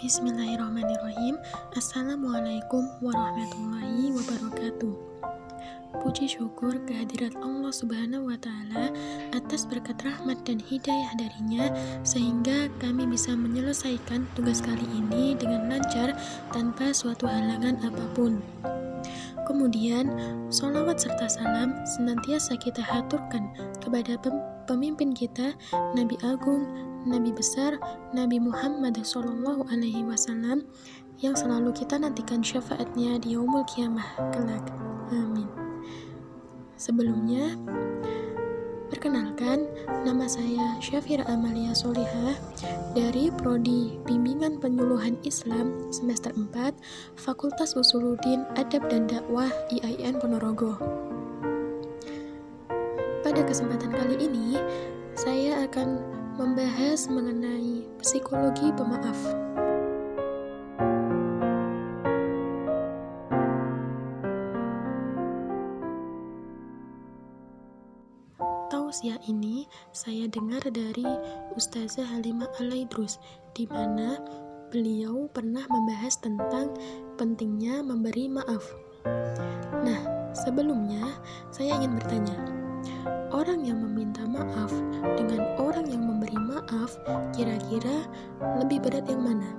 Bismillahirrahmanirrahim. Assalamualaikum warahmatullahi wabarakatuh. Puji syukur kehadirat Allah Subhanahu wa Ta'ala atas berkat rahmat dan hidayah darinya, sehingga kami bisa menyelesaikan tugas kali ini dengan lancar tanpa suatu halangan apapun. Kemudian, sholawat serta salam senantiasa kita haturkan kepada pemimpin kita, Nabi Agung, Nabi besar, Nabi Muhammad SAW, yang selalu kita nantikan syafaatnya di yaumul kiamah kelak. Amin. Sebelumnya, perkenalkan, nama saya Syafira Amalia Solihah dari Prodi Bimbingan Penyuluhan Islam semester 4 Fakultas Usuluddin Adab dan Dakwah IAIN Ponorogo. Pada kesempatan kali ini, saya akan membahas mengenai psikologi pemaaf. Tausiah ini saya dengar dari Ustazah Halimah Al-Aidrus, di mana beliau pernah membahas tentang pentingnya memberi maaf. Nah, sebelumnya saya ingin bertanya, orang yang meminta maaf dengan orang yang memberi maaf, kira-kira lebih berat yang mana?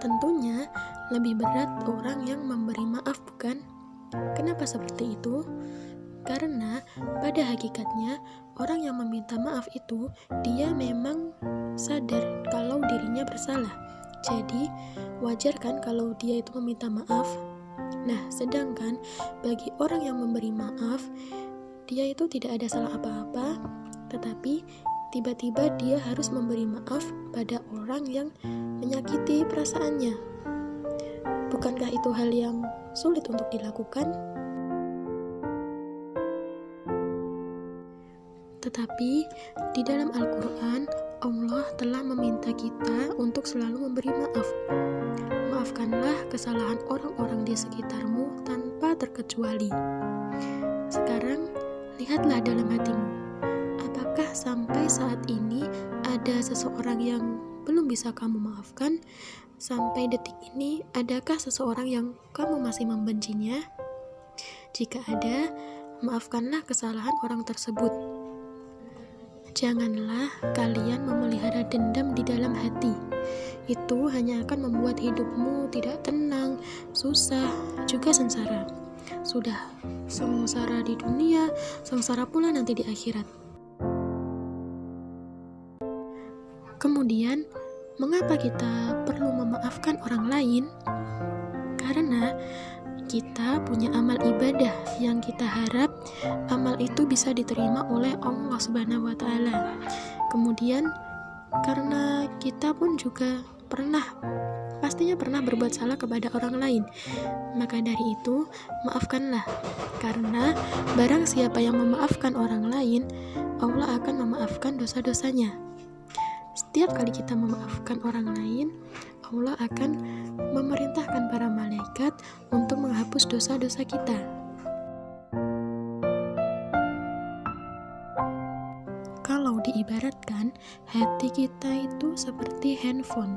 Tentunya lebih berat orang yang memberi maaf, bukan? Kenapa seperti itu? Karena pada hakikatnya orang yang meminta maaf itu dia memang sadar kalau dirinya bersalah. Jadi wajar kan kalau dia itu meminta maaf. Nah, sedangkan bagi orang yang memberi maaf, dia itu tidak ada salah apa-apa, tetapi tiba-tiba dia harus memberi maaf pada orang yang menyakiti perasaannya. Bukankah itu hal yang sulit untuk dilakukan? Tetapi di dalam Al-Quran, Allah telah meminta kita untuk selalu memberi maaf. Maafkanlah kesalahan orang-orang di sekitarmu tanpa terkecuali. Sekarang, lihatlah dalam hatimu. Apakah sampai saat ini ada seseorang yang belum bisa kamu maafkan? Sampai detik ini, adakah seseorang yang kamu masih membencinya? Jika ada, maafkanlah kesalahan orang tersebut. Janganlah kalian memelihara dendam di dalam hati. Itu hanya akan membuat hidupmu tidak tenang, susah, juga sengsara. Sudah sengsara di dunia, sengsara pula nanti di akhirat. Kemudian, mengapa kita perlu memaafkan orang lain? Karena kita punya amal ibadah yang kita harap amal itu bisa diterima oleh Allah Subhanahu wa Ta'ala. Kemudian karena kita pun juga pastinya pernah berbuat salah kepada orang lain, maka dari itu maafkanlah. Karena barang siapa yang memaafkan orang lain, Allah akan memaafkan dosa-dosanya. Setiap kali kita memaafkan orang lain, Allah akan memerintahkan para malaikat untuk menghapus dosa-dosa kita. Kalau diibaratkan, hati kita itu seperti handphone.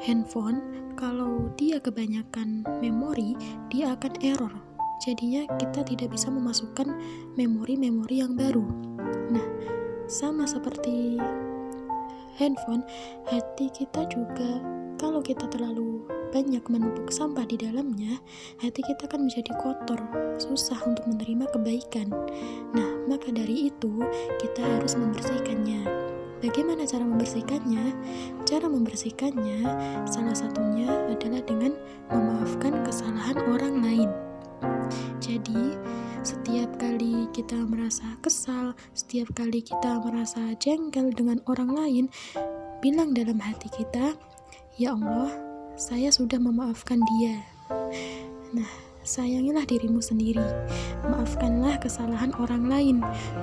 Handphone, kalau dia kebanyakan memori, dia akan error. Jadinya kita tidak bisa memasukkan memori-memori yang baru. Nah, sama seperti handphone, hati kita juga kalau kita terlalu banyak menumpuk sampah di dalamnya, hati kita akan menjadi kotor, susah untuk menerima kebaikan. Nah, maka dari itu kita harus membersihkannya. Bagaimana cara membersihkannya? Cara membersihkannya salah satunya adalah dengan memaafkan kesalahan orang lain. Jadi, setiap kali kita merasa kesal, setiap kali kita merasa jengkel dengan orang lain, bilang dalam hati kita, "Ya Allah, saya sudah memaafkan dia." Nah, sayangilah dirimu sendiri. Maafkanlah kesalahan orang lain,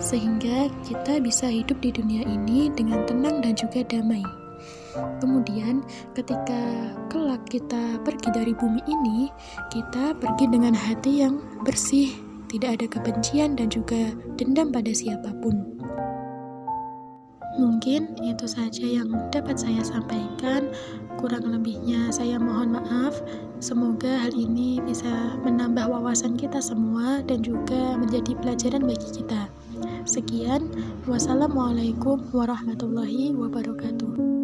sehingga kita bisa hidup di dunia ini dengan tenang dan juga damai. Kemudian, ketika kelak kita pergi dari bumi ini, kita pergi dengan hati yang bersih, tidak ada kebencian dan juga dendam pada siapapun. Mungkin itu saja yang dapat saya sampaikan. Kurang lebihnya saya mohon maaf. Semoga hal ini bisa menambah wawasan kita semua dan juga menjadi pelajaran bagi kita. Sekian, wassalamualaikum warahmatullahi wabarakatuh.